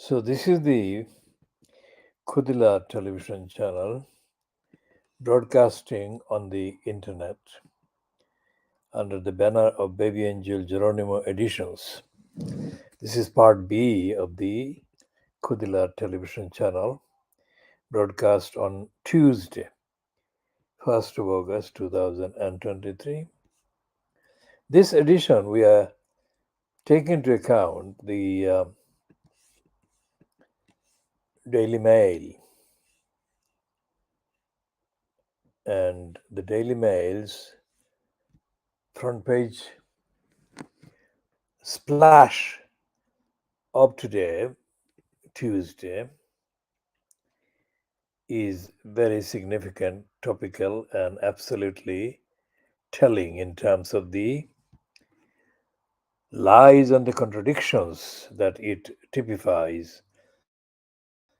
So this is the Khoodeela television channel broadcasting on the internet under the banner of Baby Angel Geronimo Editions. This is part B of the Khoodeela television channel broadcast on Tuesday, 1st of August 2023. This edition we are taking into account the Daily Mail. And the Daily Mail's front page splash of today, Tuesday, is very significant, topical, and absolutely telling in terms of the lies and the contradictions that it typifies.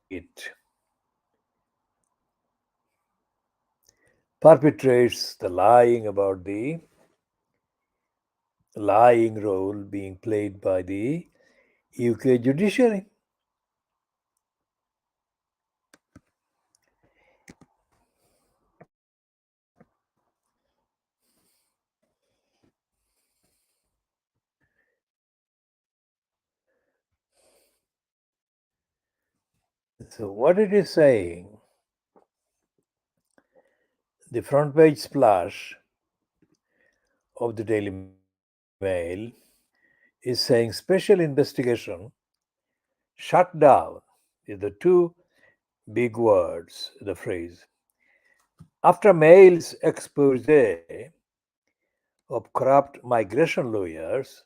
It perpetrates the lying about the lying role being played by the UK judiciary. So, what it is saying, the front page splash of the Daily Mail is saying special investigation shut down is the two big words, the phrase. After Mail's expose of corrupt migration lawyers,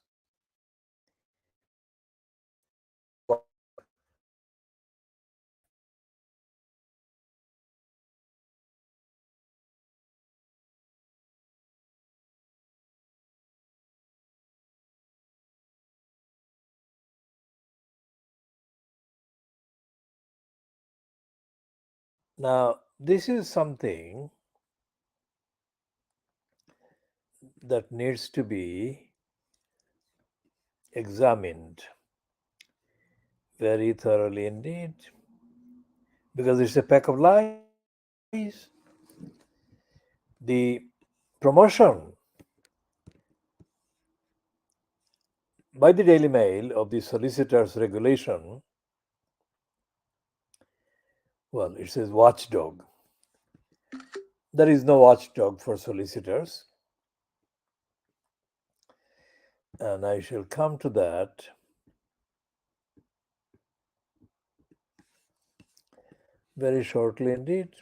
now this is something that needs to be examined very thoroughly indeed, because it's a pack of lies. The promotion by the Daily Mail of the solicitors regulation, well, it says watchdog. There is no watchdog for solicitors, and I shall come to that very shortly indeed.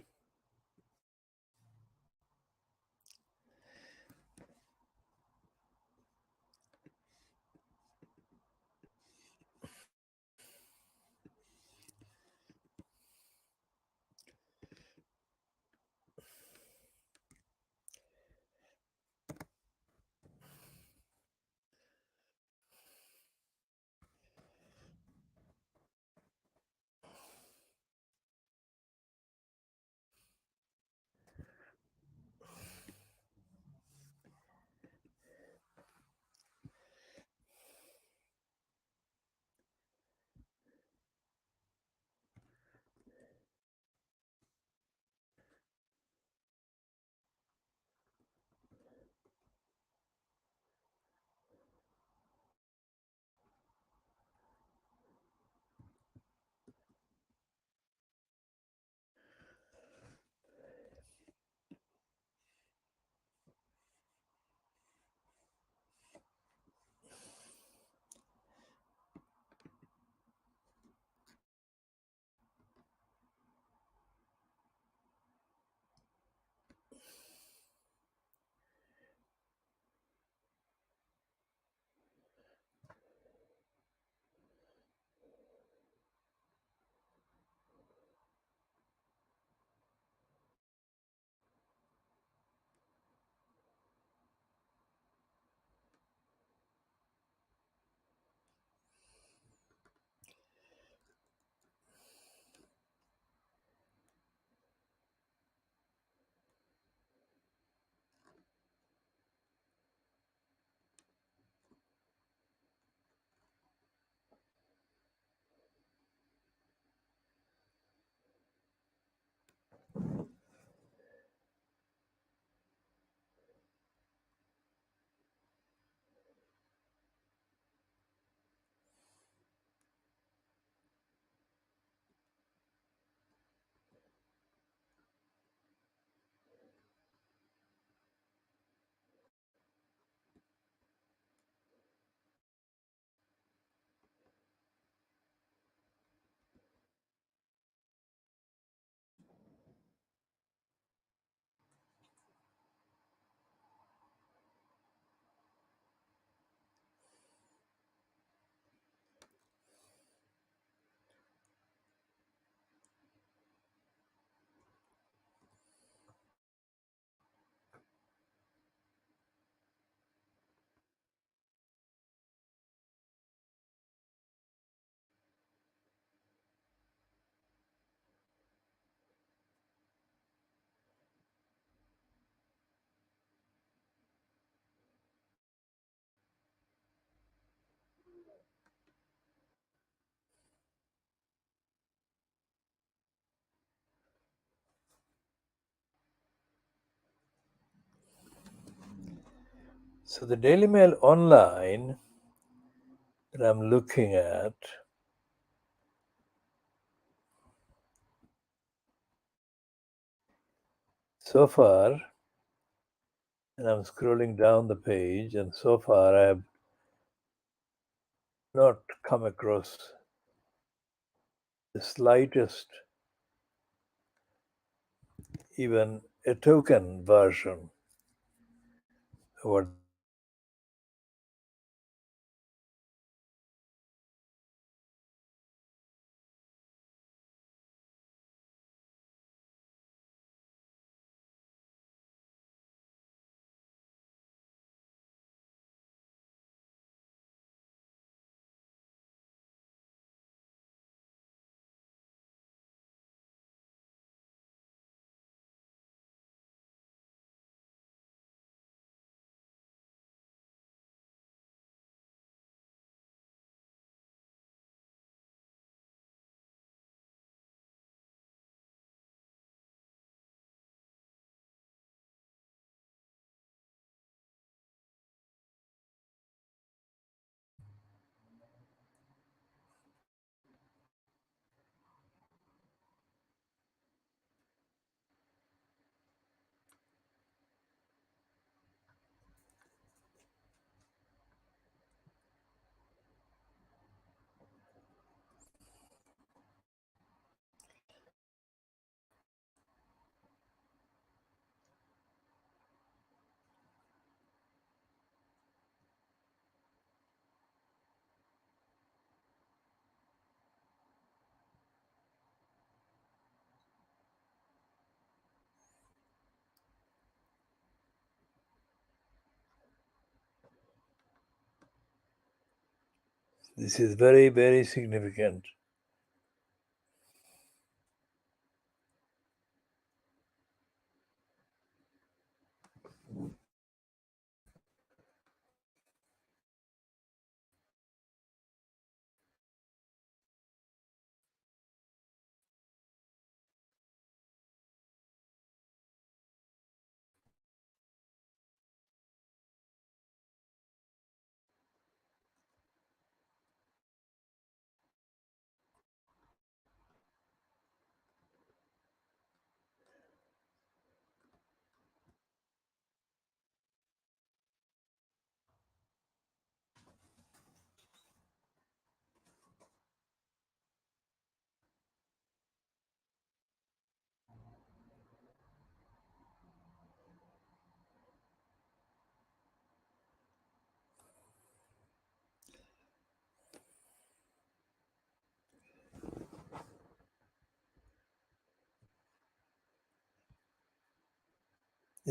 So the Daily Mail online that I'm looking at, so far, and I'm scrolling down the page, and so far I have not come across the slightest, even a token version of what they are saying. This is very, very significant.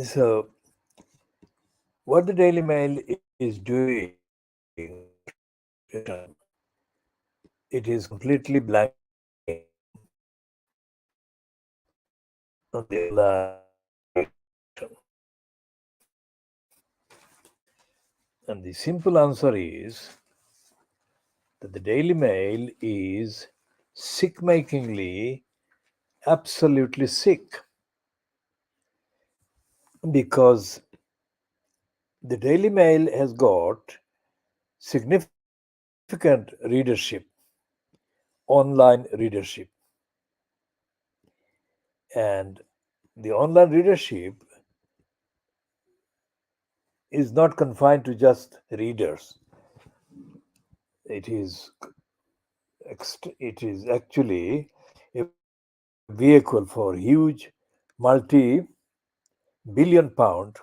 So, what the Daily Mail is doing it is completely blanking on the election. And the simple answer is that the Daily Mail is sick makingly absolutely sick, because the Daily Mail has got significant readership, online readership. And the online readership is not confined to just readers. It is it is actually a vehicle for huge multi-billion pound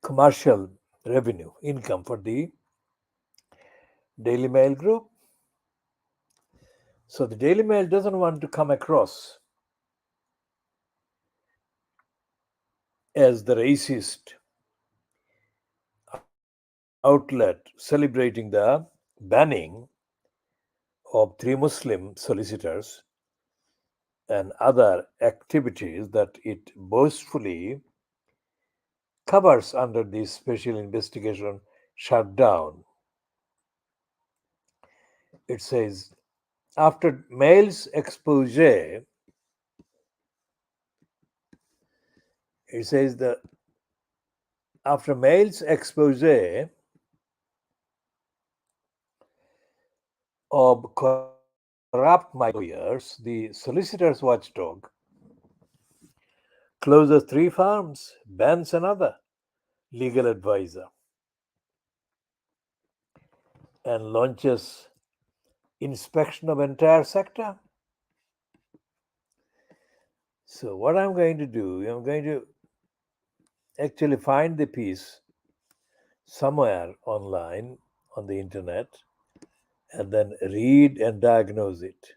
commercial revenue income for the Daily Mail group. So the Daily Mail doesn't want to come across as the racist outlet celebrating the banning of three Muslim solicitors and other activities that it boastfully covers under this special investigation shutdown. It says, after Mail's expose, it says the After Mail's expose of corrupt micro-lawyers, the Solicitors Watchdog closes 3 firms, bans another legal advisor, and launches inspection of entire sector. So what I'm going to do, I'm going to actually find the piece somewhere online on the internet and then read and diagnose it.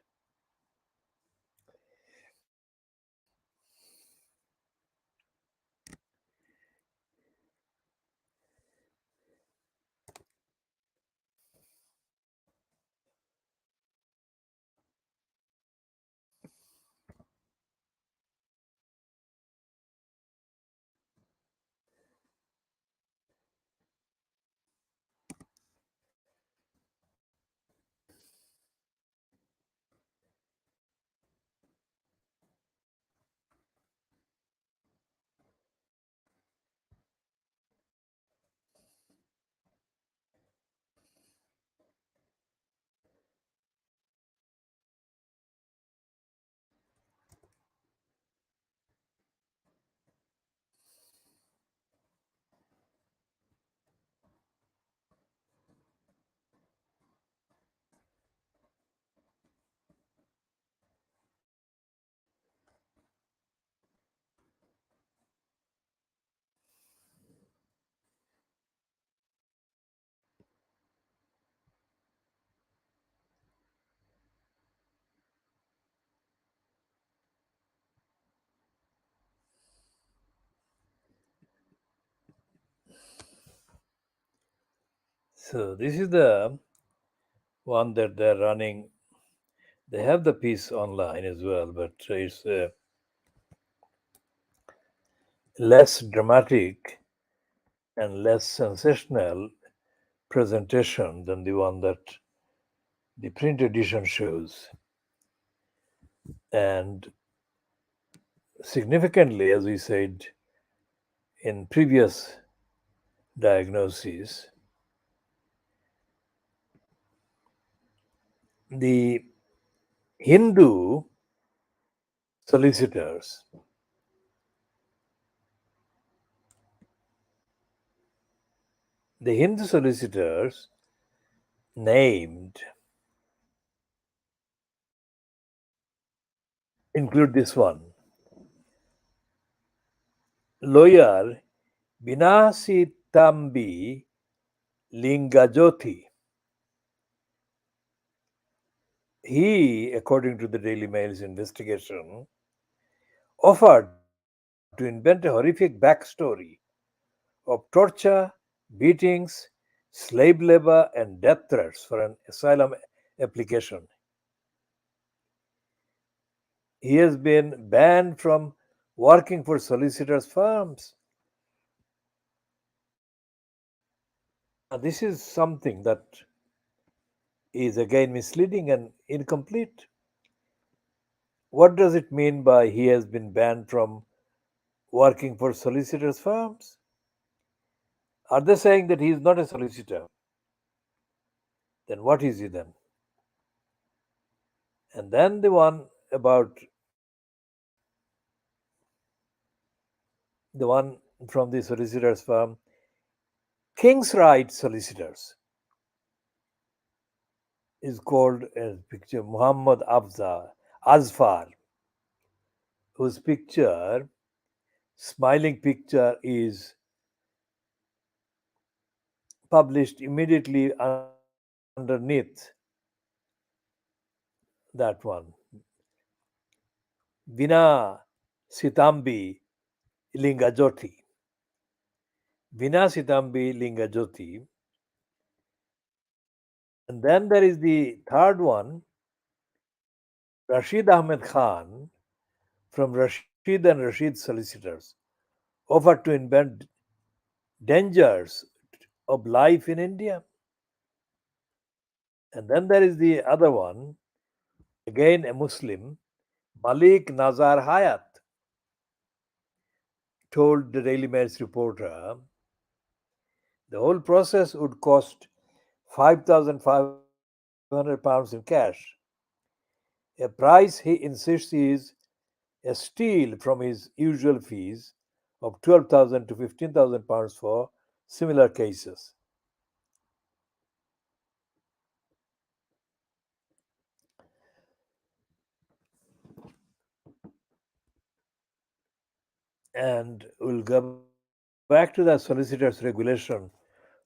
So this is the one that they're running. They have the piece online as well, but it's less dramatic and less sensational presentation than the one that the print edition shows. And significantly, as we said in previous diagnoses, the Hindu solicitors, the Hindu solicitors named include this one, lawyer Vinasitambi Lingajoti. He, according to the Daily Mail's investigation, offered to invent a horrific backstory of torture, beatings, slave labor, and death threats for an asylum application. He has been banned from working for solicitors' firms. Now, this is something that is again misleading and incomplete. What does it mean by he has been banned from working for solicitors' firms? Are they saying that he is not a solicitor? Then what is he then? And then the one about the one from the solicitors' firm, King's Right Solicitors, is called as picture Muhammad Azfar, whose picture, smiling picture, is published immediately underneath that one. Vina Sitambi Lingajoti. Vina Sitambi Lingajoti. And then there is the third one, Rashid Ahmed Khan from Rashid and Rashid Solicitors, offered to invent dangers of life in India. And then there is the other one, again a Muslim, Malik Nazar Hayat, told the Daily Mail's reporter The whole process would cost 5,500 pounds in cash, a price he insists is a steal from his usual fees of 12,000 to 15,000 pounds for similar cases. And we'll go back to the Solicitors Regulation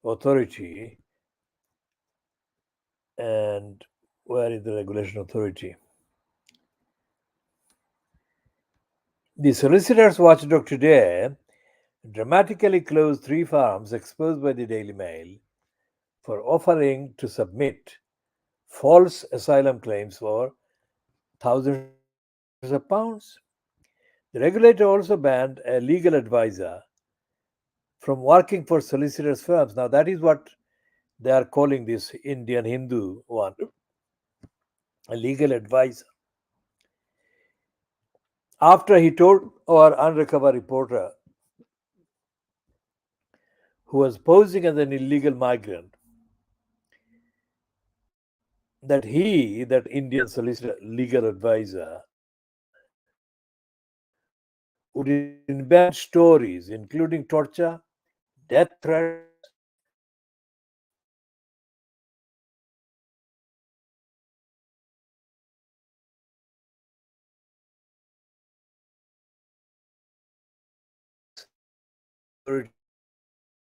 Authority. And where is the Regulation Authority? The Solicitors Watchdog today dramatically closed three farms exposed by the Daily Mail for offering to submit false asylum claims for thousands of pounds. The regulator also banned a legal advisor from working for solicitors' firms. Now, that is what they are calling this Indian Hindu one, a legal advisor. After he told our undercover reporter, who was posing as an illegal migrant, that Indian solicitor legal advisor, would invent stories including torture, death threats,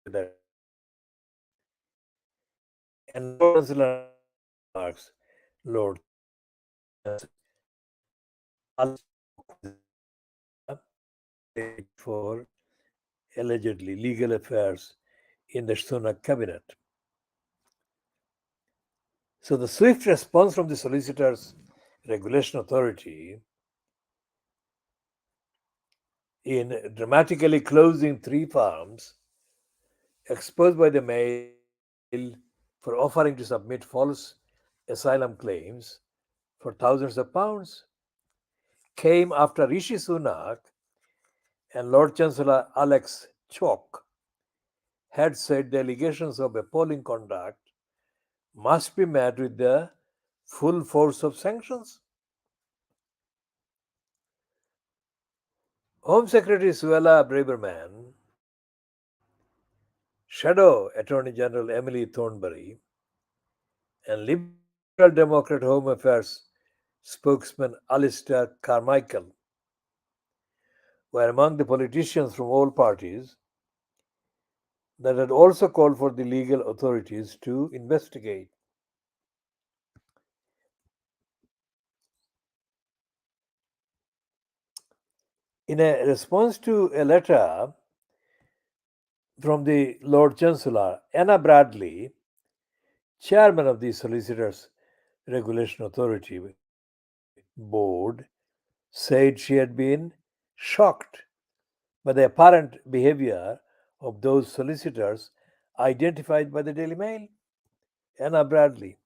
that. And Lord Chancellor remarks, Lord for allegedly legal affairs in the Sunak cabinet. So the swift response from the Solicitors Regulation Authority in dramatically closing three farms exposed by the Mail for offering to submit false asylum claims for thousands of pounds came after Rishi Sunak and Lord Chancellor Alex Chalk had said the allegations of appalling conduct must be met with the full force of sanctions. Home Secretary Suella Braverman, Shadow Attorney General Emily Thornberry, and Liberal Democrat Home Affairs spokesman Alistair Carmichael were among the politicians from all parties that had also called for the legal authorities to investigate. In a response to a letter from the Lord Chancellor, Anna Bradley, chairman of the Solicitors Regulation Authority Board, said she had been shocked by the apparent behavior of those solicitors identified by the Daily Mail. Anna Bradley.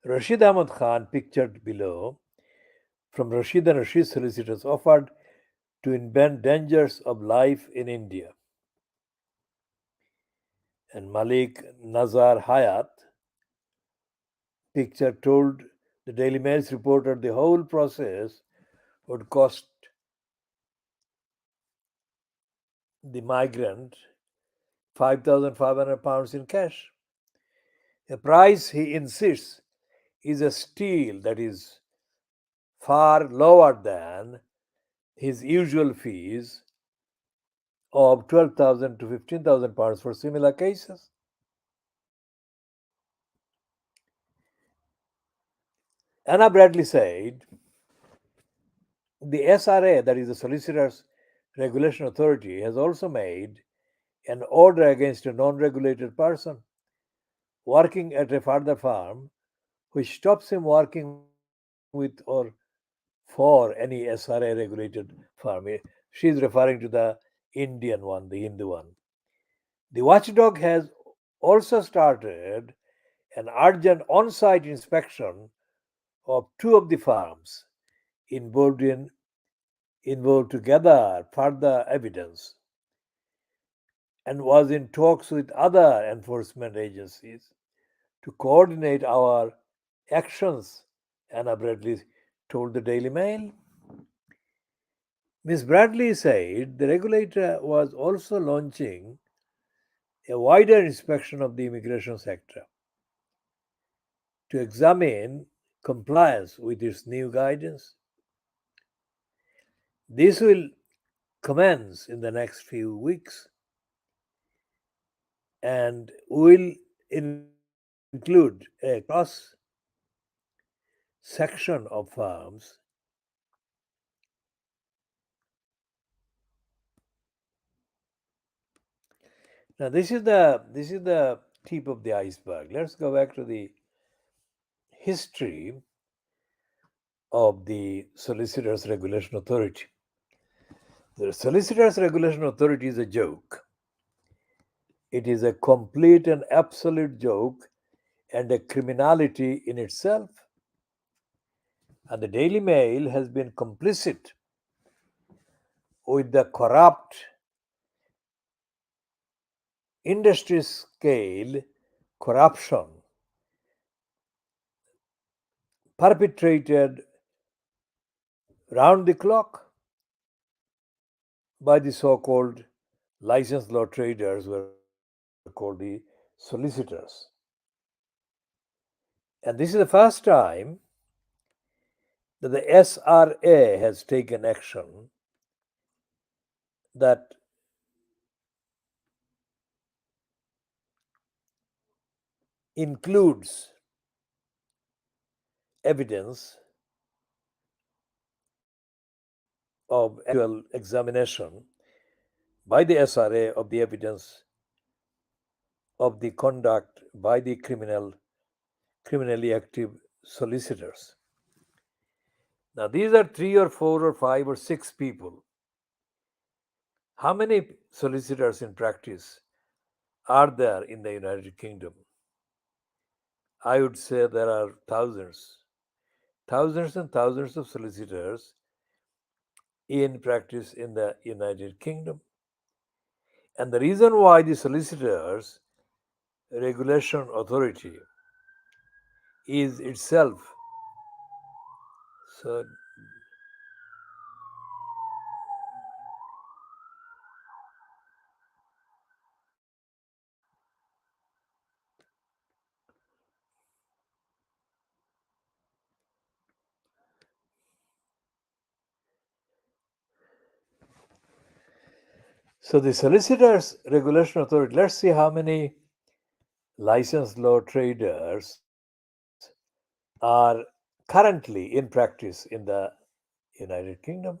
Rashid Ahmad Khan, pictured below, from Rashid and Rashid solicitors, offered to invent dangers of life in India. And Malik Nazar Hayat, picture, told the Daily Mail's reporter the whole process would cost the migrant 5,500 pounds in cash. A price, he insists, is a steal that is far lower than his usual fees of 12,000 to 15,000 pounds for similar cases. Anna Bradley said, the SRA, that is the Solicitors Regulation Authority, has also made an order against a non regulated person working at a further farm which stops him working with or for any SRA regulated farm. She is referring to the Indian one, the Hindu one. The watchdog has also started an urgent on site inspection of two of the farms involved in involved to gather further evidence and was in talks with other enforcement agencies to coordinate our actions, Anna Bradley told the Daily Mail. Ms. Bradley said the regulator was also launching a wider inspection of the immigration sector to examine compliance with its new guidance. This will commence in the next few weeks and will include a cross section of farms now. This is the tip of the iceberg. Let's go back to the history of the Solicitors Regulation Authority. The Solicitors Regulation Authority is a joke. It is a complete and absolute joke and a criminality in itself. And the Daily Mail has been complicit with the corrupt industry scale corruption perpetrated round the clock by the so called licensed law traders who are called the solicitors. And this is the first time that the SRA has taken action that includes evidence of actual examination by the SRA of the evidence of the conduct by the criminally active solicitors. Now these are three or four or five or six people. How many solicitors in practice are there in the United Kingdom? I would say there are thousands, thousands and thousands of solicitors in practice in the United Kingdom. And the reason why the Solicitors Regulation Authority is itself so so the Solicitors Regulation Authority, let's see how many licensed law traders are currently in practice in the United Kingdom.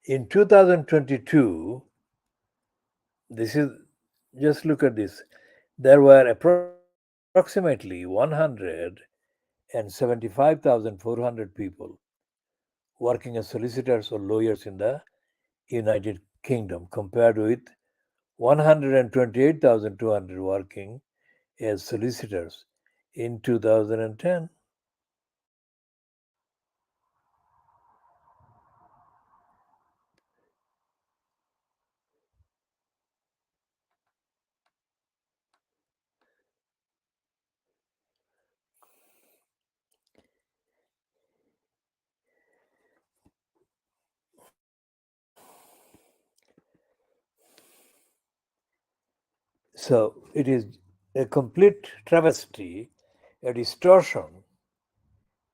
In 2022, this is just look at this. There were approximately 175,400 people working as solicitors or lawyers in the United Kingdom, compared with 128,200 working as solicitors in 2010. So it is a complete travesty, a distortion,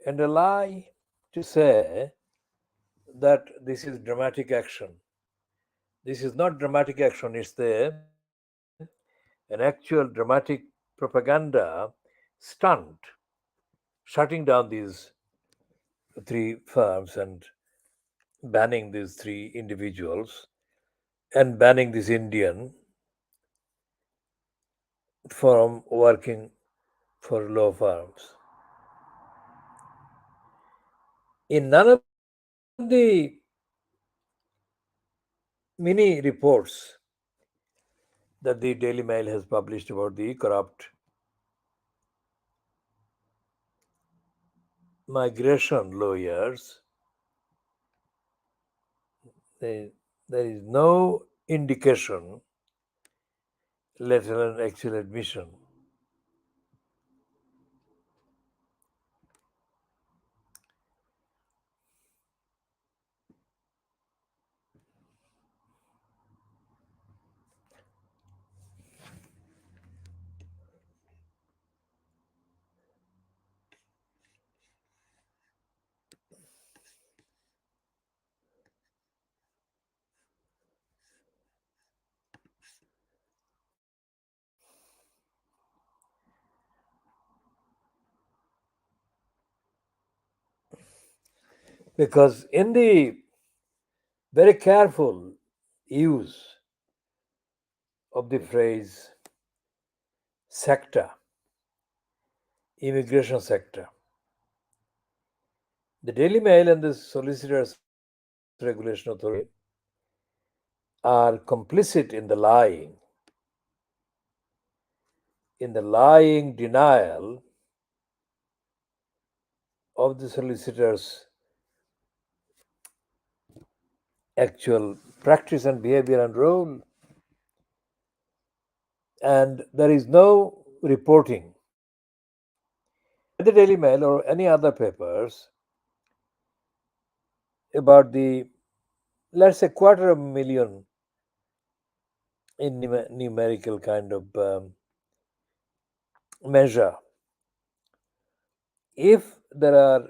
and a lie to say that this is dramatic action. This is not dramatic action, it's an actual dramatic propaganda stunt, shutting down these three firms and banning these three individuals and banning this Indian from working for law firms. In none of the many reports that the Daily Mail has published about the corrupt migration lawyers, there, there is no indication, let alone actual admission, because in the very careful use of the phrase sector, immigration sector, the Daily Mail and the Solicitors Regulation Authority are complicit in the lying denial of the solicitors' actual practice and behavior and role. And there is no reporting by the Daily Mail or any other papers about the, let's say, 250,000 in numerical kind of measure. If there are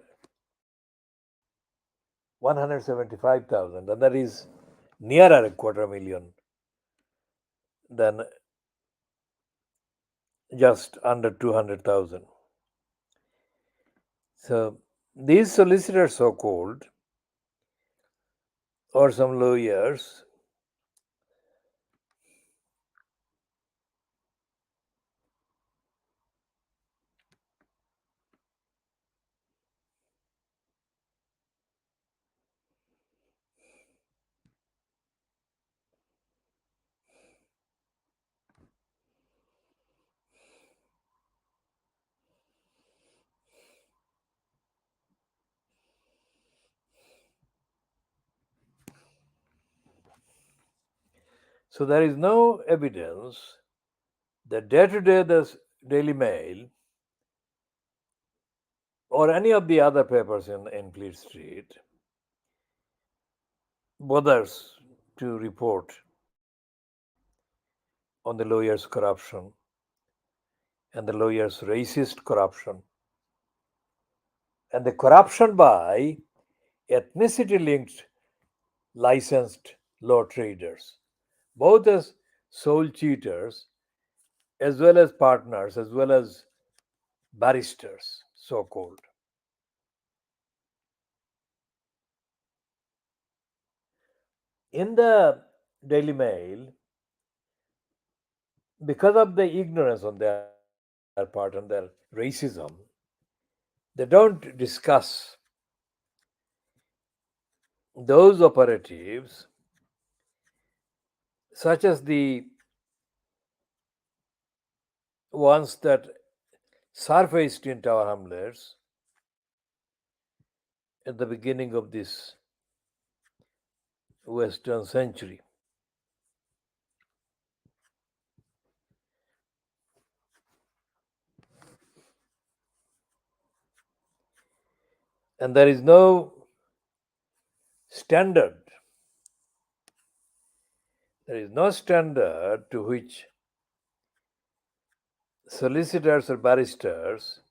175,000, and that is nearer a 250,000 than just under 200,000. So these solicitors, so called, or some lawyers, so there is no evidence that day to day the Daily Mail or any of the other papers in Fleet Street bothers to report on the lawyers' corruption and the lawyers' racist corruption and the corruption by ethnicity linked licensed law traders, both as sole cheaters as well as partners, as well as barristers, so called. In the Daily Mail, because of the ignorance on their part and their racism, they don't discuss those operatives, such as the ones that surfaced in Tower Hamlets at the beginning of this Western century. And there is no standard. There is no standard to which solicitors or barristers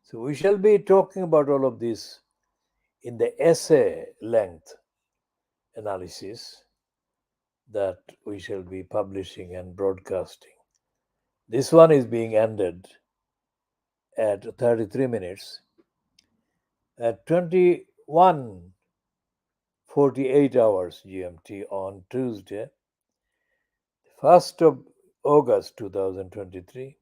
so we shall be talking about all of this in the essay length analysis that we shall be publishing and broadcasting. This one is being ended at 33 minutes at 21:48 hours GMT on Tuesday, 1st of August 2023.